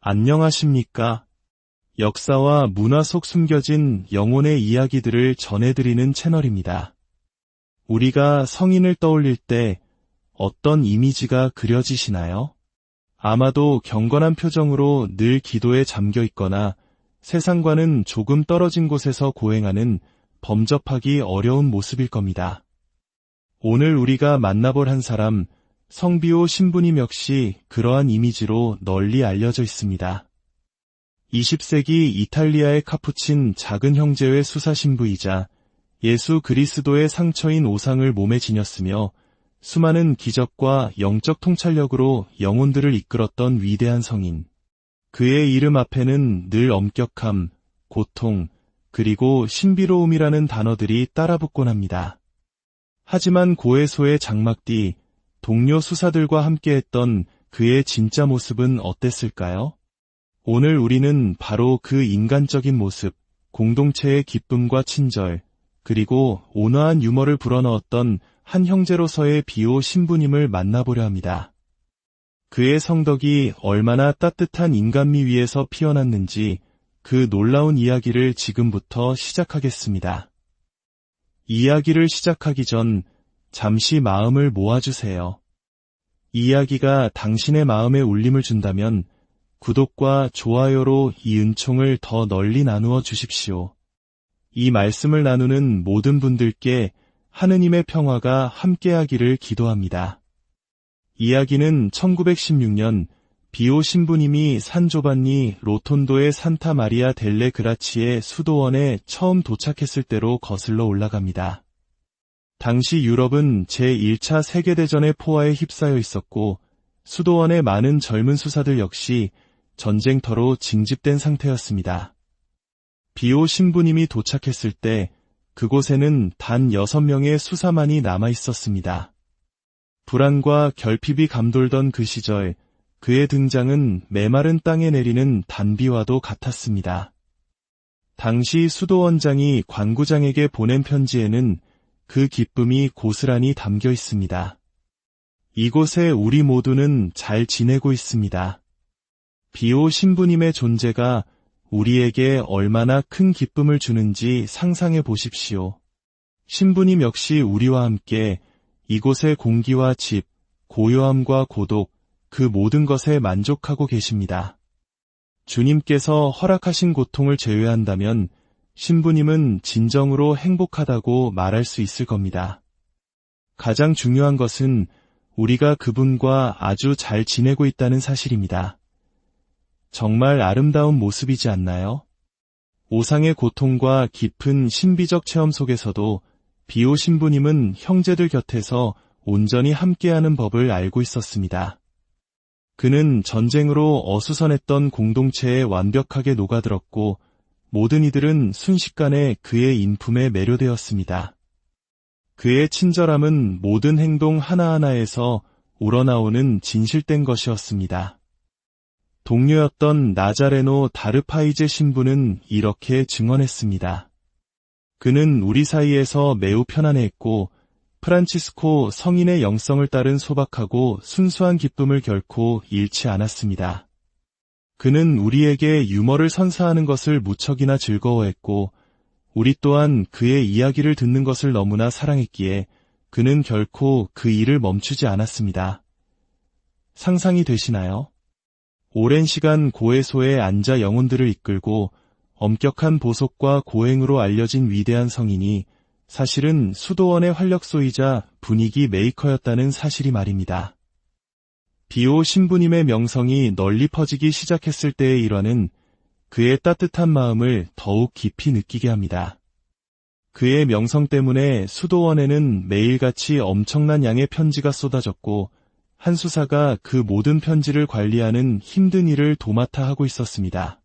안녕하십니까? 역사와 문화 속 숨겨진 영혼의 이야기들을 전해드리는 채널입니다. 우리가 성인을 떠올릴 때 어떤 이미지가 그려지시나요? 아마도 경건한 표정으로 늘 기도에 잠겨 있거나 세상과는 조금 떨어진 곳에서 고행하는 범접하기 어려운 모습일 겁니다. 오늘 우리가 만나볼 한 사람, 성비오 신부님 역시 그러한 이미지로 널리 알려져 있습니다. 20세기 이탈리아의 카푸친 작은 형제회 수사 신부이자 예수 그리스도의 상처인 오상을 몸에 지녔으며 수많은 기적과 영적 통찰력으로 영혼들을 이끌었던 위대한 성인. 그의 이름 앞에는 늘 엄격함, 고통, 그리고 신비로움이라는 단어들이 따라붙곤 합니다. 하지만 고해소의 장막 뒤 동료 수사들과 함께했던 그의 진짜 모습은 어땠을까요? 오늘 우리는 바로 그 인간적인 모습, 공동체의 기쁨과 친절, 그리고 온화한 유머를 불어넣었던 한 형제로서의 비오 신부님을 만나보려 합니다. 그의 성덕이 얼마나 따뜻한 인간미 위에서 피어났는지 그 놀라운 이야기를 지금부터 시작하겠습니다. 이야기를 시작하기 전 잠시 마음을 모아주세요. 이야기가 당신의 마음에 울림을 준다면 구독과 좋아요로 이 은총을 더 널리 나누어 주십시오. 이 말씀을 나누는 모든 분들께 하느님의 평화가 함께하기를 기도합니다. 이야기는 1916년 비오 신부님이 산 조반니 로톤도의 산타 마리아 델레 그라치의 수도원에 처음 도착했을 때로 거슬러 올라갑니다. 당시 유럽은 제1차 세계대전의 포화에 휩싸여 있었고 수도원의 많은 젊은 수사들 역시 전쟁터로 징집된 상태였습니다. 비오 신부님이 도착했을 때 그곳에는 단 6명의 수사만이 남아 있었습니다. 불안과 결핍이 감돌던 그 시절 그의 등장은 메마른 땅에 내리는 단비와도 같았습니다. 당시 수도원장이 관구장에게 보낸 편지에는 그 기쁨이 고스란히 담겨 있습니다. 이곳에 우리 모두는 잘 지내고 있습니다. 비오 신부님의 존재가 우리에게 얼마나 큰 기쁨을 주는지 상상해 보십시오. 신부님 역시 우리와 함께 이곳의 공기와 집, 고요함과 고독, 그 모든 것에 만족하고 계십니다. 주님께서 허락하신 고통을 제외한다면 신부님은 진정으로 행복하다고 말할 수 있을 겁니다. 가장 중요한 것은 우리가 그분과 아주 잘 지내고 있다는 사실입니다. 정말 아름다운 모습이지 않나요? 오상의 고통과 깊은 신비적 체험 속에서도 비오 신부님은 형제들 곁에서 온전히 함께하는 법을 알고 있었습니다. 그는 전쟁으로 어수선했던 공동체에 완벽하게 녹아들었고 모든 이들은 순식간에 그의 인품에 매료되었습니다. 그의 친절함은 모든 행동 하나하나에서 우러나오는 진실된 것이었습니다. 동료였던 나자레노 다르파이제 신부는 이렇게 증언했습니다. 그는 우리 사이에서 매우 편안해했고 프란치스코 성인의 영성을 따른 소박하고 순수한 기쁨을 결코 잃지 않았습니다. 그는 우리에게 유머를 선사하는 것을 무척이나 즐거워했고 우리 또한 그의 이야기를 듣는 것을 너무나 사랑했기에 그는 결코 그 일을 멈추지 않았습니다. 상상이 되시나요? 오랜 시간 고해소에 앉아 영혼들을 이끌고 엄격한 보속과 고행으로 알려진 위대한 성인이 사실은 수도원의 활력소이자 분위기 메이커였다는 사실이 말입니다. 비오 신부님의 명성이 널리 퍼지기 시작했을 때의 일화는 그의 따뜻한 마음을 더욱 깊이 느끼게 합니다. 그의 명성 때문에 수도원에는 매일같이 엄청난 양의 편지가 쏟아졌고 한 수사가 그 모든 편지를 관리하는 힘든 일을 도맡아 하고 있었습니다.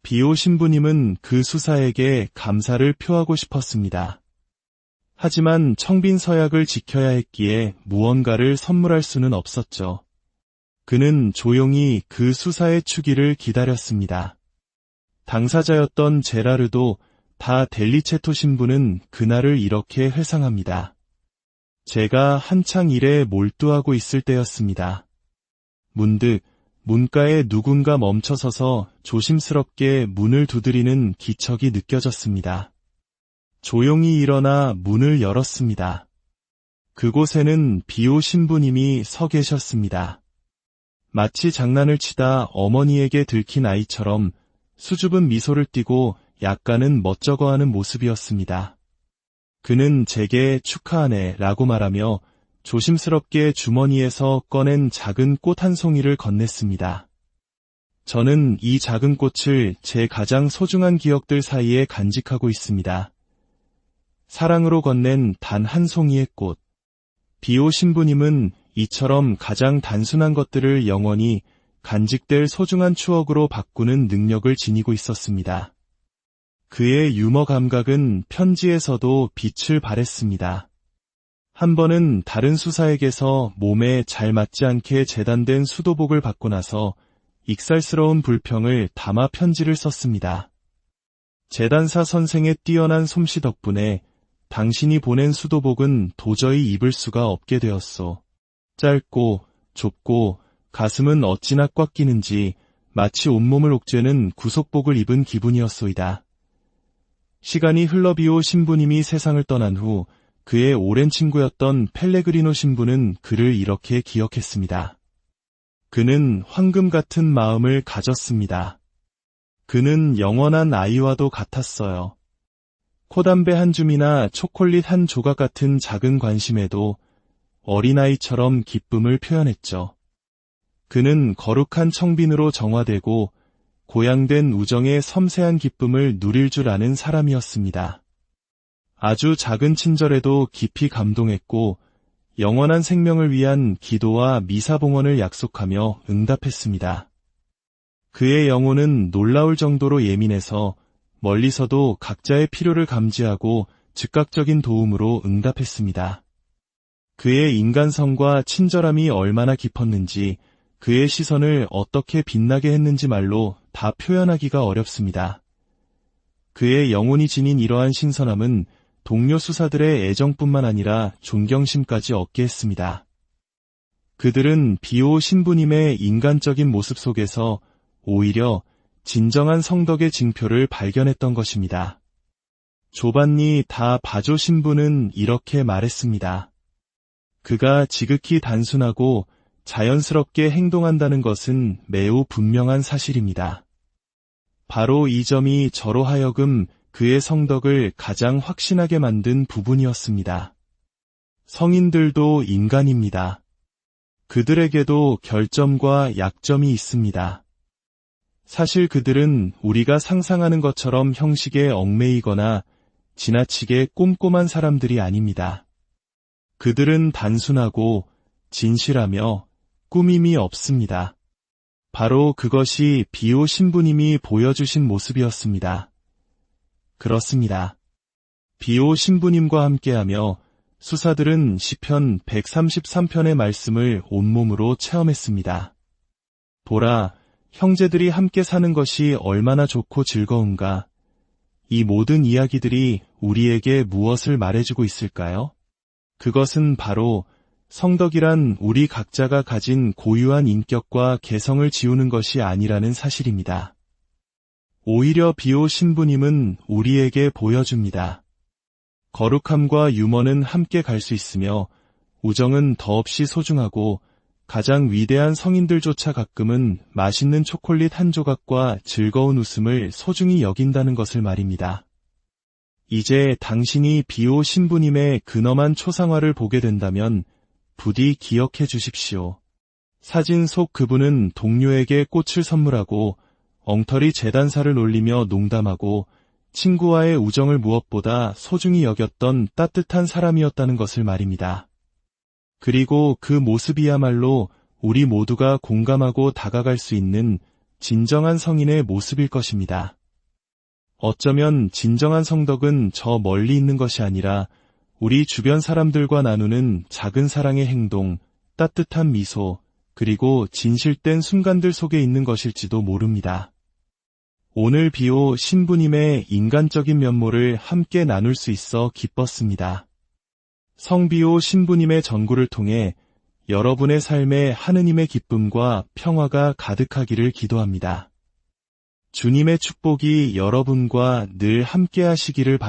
비오 신부님은 그 수사에게 감사를 표하고 싶었습니다. 하지만 청빈 서약을 지켜야 했기에 무언가를 선물할 수는 없었죠. 그는 조용히 그 수사의 추기를 기다렸습니다. 당사자였던 제라르도 다 델리체토 신부는 그날을 이렇게 회상합니다. 제가 한창 일에 몰두하고 있을 때였습니다. 문득 문가에 누군가 멈춰서서 조심스럽게 문을 두드리는 기척이 느껴졌습니다. 조용히 일어나 문을 열었습니다. 그곳에는 비오 신부님이 서 계셨습니다. 마치 장난을 치다 어머니에게 들킨 아이처럼 수줍은 미소를 띠고 약간은 멋쩍어하는 모습이었습니다. 그는 제게 축하하네 라고 말하며 조심스럽게 주머니에서 꺼낸 작은 꽃 한 송이를 건넸습니다. 저는 이 작은 꽃을 제 가장 소중한 기억들 사이에 간직하고 있습니다. 사랑으로 건넨 단 한 송이의 꽃. 비오 신부님은 이처럼 가장 단순한 것들을 영원히 간직될 소중한 추억으로 바꾸는 능력을 지니고 있었습니다. 그의 유머 감각은 편지에서도 빛을 발했습니다. 한 번은 다른 수사에게서 몸에 잘 맞지 않게 재단된 수도복을 받고 나서 익살스러운 불평을 담아 편지를 썼습니다. 재단사 선생의 뛰어난 솜씨 덕분에 당신이 보낸 수도복은 도저히 입을 수가 없게 되었소. 짧고 좁고 가슴은 어찌나 꽉 끼는지 마치 온몸을 옥죄는 구속복을 입은 기분이었소이다. 시간이 흘러 비오 신부님이 세상을 떠난 후 그의 오랜 친구였던 펠레그리노 신부는 그를 이렇게 기억했습니다. 그는 황금 같은 마음을 가졌습니다. 그는 영원한 아이와도 같았어요. 코담배 한 줌이나 초콜릿 한 조각 같은 작은 관심에도 어린아이처럼 기쁨을 표현했죠. 그는 거룩한 청빈으로 정화되고 고양된 우정의 섬세한 기쁨을 누릴 줄 아는 사람이었습니다. 아주 작은 친절에도 깊이 감동했고 영원한 생명을 위한 기도와 미사봉헌을 약속하며 응답했습니다. 그의 영혼은 놀라울 정도로 예민해서 멀리서도 각자의 필요를 감지하고 즉각적인 도움으로 응답했습니다. 그의 인간성과 친절함이 얼마나 깊었는지 그의 시선을 어떻게 빛나게 했는지 말로 다 표현하기가 어렵습니다. 그의 영혼이 지닌 이러한 신선함은 동료 수사들의 애정뿐만 아니라 존경심까지 얻게 했습니다. 그들은 비오 신부님의 인간적인 모습 속에서 오히려 진정한 성덕의 징표를 발견했던 것입니다. 조반니 다 바조 신부는 이렇게 말했습니다. 그가 지극히 단순하고 자연스럽게 행동한다는 것은 매우 분명한 사실입니다. 바로 이 점이 저로 하여금 그의 성덕을 가장 확신하게 만든 부분이었습니다. 성인들도 인간입니다. 그들에게도 결점과 약점이 있습니다. 사실 그들은 우리가 상상하는 것처럼 형식에 얽매이거나 지나치게 꼼꼼한 사람들이 아닙니다. 그들은 단순하고 진실하며 꾸밈이 없습니다. 바로 그것이 비오 신부님이 보여주신 모습이었습니다. 그렇습니다. 비오 신부님과 함께하며 수사들은 시편 133편의 말씀을 온몸으로 체험했습니다. 보라, 형제들이 함께 사는 것이 얼마나 좋고 즐거운가. 이 모든 이야기들이 우리에게 무엇을 말해주고 있을까요? 그것은 바로 성덕이란 우리 각자가 가진 고유한 인격과 개성을 지우는 것이 아니라는 사실입니다. 오히려 비오 신부님은 우리에게 보여줍니다. 거룩함과 유머는 함께 갈 수 있으며 우정은 더없이 소중하고 가장 위대한 성인들조차 가끔은 맛있는 초콜릿 한 조각과 즐거운 웃음을 소중히 여긴다는 것을 말입니다. 이제 당신이 비오 신부님의 근엄한 초상화를 보게 된다면 부디 기억해 주십시오. 사진 속 그분은 동료에게 꽃을 선물하고 엉터리 재단사를 놀리며 농담하고 친구와의 우정을 무엇보다 소중히 여겼던 따뜻한 사람이었다는 것을 말입니다. 그리고 그 모습이야말로 우리 모두가 공감하고 다가갈 수 있는 진정한 성인의 모습일 것입니다. 어쩌면 진정한 성덕은 저 멀리 있는 것이 아니라 우리 주변 사람들과 나누는 작은 사랑의 행동, 따뜻한 미소, 그리고 진실된 순간들 속에 있는 것일지도 모릅니다. 오늘 비오 신부님의 인간적인 면모를 함께 나눌 수 있어 기뻤습니다. 성비오 신부님의 전구를 통해 여러분의 삶에 하느님의 기쁨과 평화가 가득하기를 기도합니다. 주님의 축복이 여러분과 늘 함께 하시기를 바랍니다.